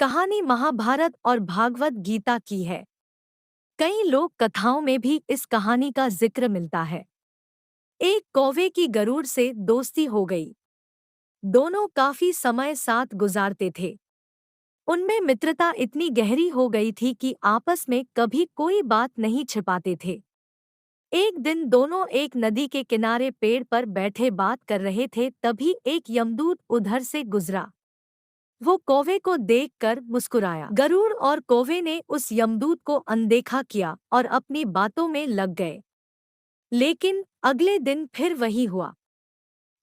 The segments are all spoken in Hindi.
कहानी महाभारत और भागवत गीता की है। कई लोक कथाओं में भी इस कहानी का जिक्र मिलता है। एक कौवे की गरुड़ से दोस्ती हो गई। दोनों काफी समय साथ गुजारते थे। उनमें मित्रता इतनी गहरी हो गई थी कि आपस में कभी कोई बात नहीं छिपाते थे। एक दिन दोनों एक नदी के किनारे पेड़ पर बैठे बात कर रहे थे, तभी एक यमदूत उधर से गुजरा। वो कौवे को देखकर मुस्कुराया। गरुड़ और कौवे ने उस यमदूत को अनदेखा किया और अपनी बातों में लग गए। लेकिन अगले दिन फिर वही हुआ।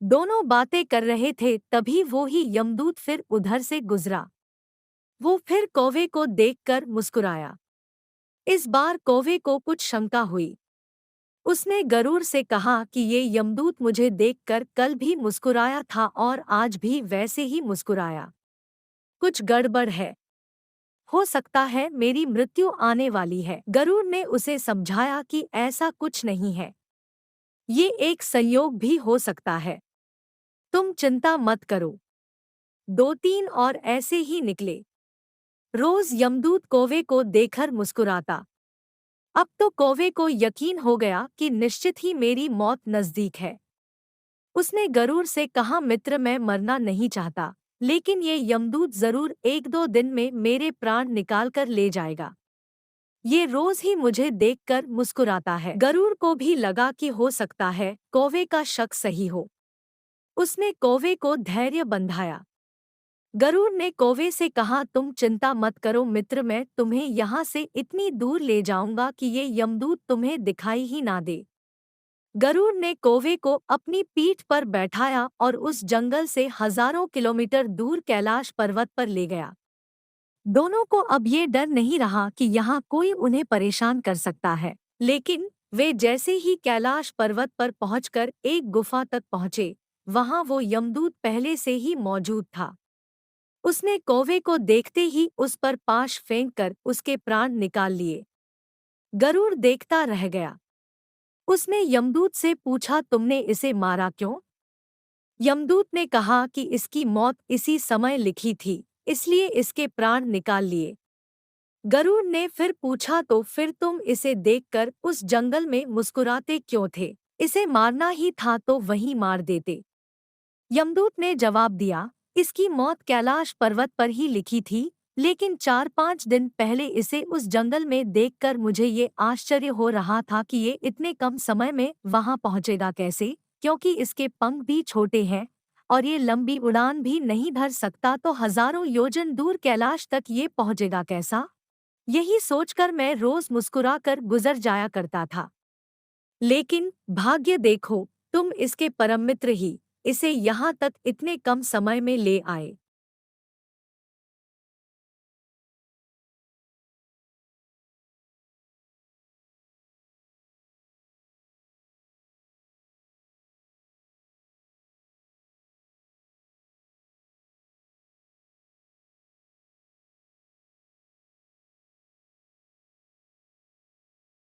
दोनों बातें कर रहे थे, तभी वो ही यमदूत फिर उधर से गुजरा। वो फिर कौवे को देखकर मुस्कुराया। इस बार कौवे को कुछ शंका हुई। उसने गरुड़ से कहा कि ये यमदूत मुझे देखकर कल भी मुस्कुराया था और आज भी वैसे ही मुस्कुराया। कुछ गड़बड़ है। हो सकता है मेरी मृत्यु आने वाली है। गरुड़ ने उसे समझाया कि ऐसा कुछ नहीं है। ये एक संयोग भी हो सकता है। तुम चिंता मत करो। दो तीन और ऐसे ही निकले। रोज यमदूत कौवे को देखकर मुस्कुराता। अब तो कौवे को यकीन हो गया कि निश्चित ही मेरी मौत नजदीक है। उसने गरुड़ से कहा, मित्र, मैं मरना नहीं चाहता, लेकिन ये यमदूत जरूर एक दो दिन में मेरे प्राण निकाल कर ले जाएगा। ये रोज ही मुझे देखकर मुस्कुराता है। गरुड़ को भी लगा कि हो सकता है कौवे का शक सही हो। उसने कौवे को धैर्य बंधाया। गरुड़ ने कौवे से कहा, तुम चिंता मत करो मित्र, मैं तुम्हें यहाँ से इतनी दूर ले जाऊंगा कि ये यमदूत तुम्हें दिखाई ही ना दे। गरुड़ ने कौवे को अपनी पीठ पर बैठाया और उस जंगल से हजारों किलोमीटर दूर कैलाश पर्वत पर ले गया। दोनों को अब ये डर नहीं रहा कि यहाँ कोई उन्हें परेशान कर सकता है। लेकिन वे जैसे ही कैलाश पर्वत पर पहुंचकर एक गुफा तक पहुंचे, वहां वो यमदूत पहले से ही मौजूद था। उसने कौवे को देखते ही उस पर पाश फेंककर उसके प्राण निकाल लिए। गरुड़ देखता रह गया। उसने यमदूत से पूछा, तुमने इसे मारा क्यों? यमदूत ने कहा कि इसकी मौत इसी समय लिखी थी, इसलिए इसके प्राण निकाल लिए। गरुड़ ने फिर पूछा, तो फिर तुम इसे देखकर उस जंगल में मुस्कुराते क्यों थे? इसे मारना ही था तो वहीं मार देते। यमदूत ने जवाब दिया, इसकी मौत कैलाश पर्वत पर ही लिखी थी, लेकिन 4-5 दिन पहले इसे उस जंगल में देखकर मुझे ये आश्चर्य हो रहा था कि ये इतने कम समय में वहां पहुंचेगा कैसे, क्योंकि इसके पंख भी छोटे हैं और ये लंबी उड़ान भी नहीं भर सकता, तो हजारों योजन दूर कैलाश तक ये पहुंचेगा कैसा? यही सोचकर मैं रोज मुस्कुराकर गुजर जाया करता था। लेकिन भाग्य देखो, तुम इसके परम मित्र ही इसे यहाँ तक इतने कम समय में ले आए।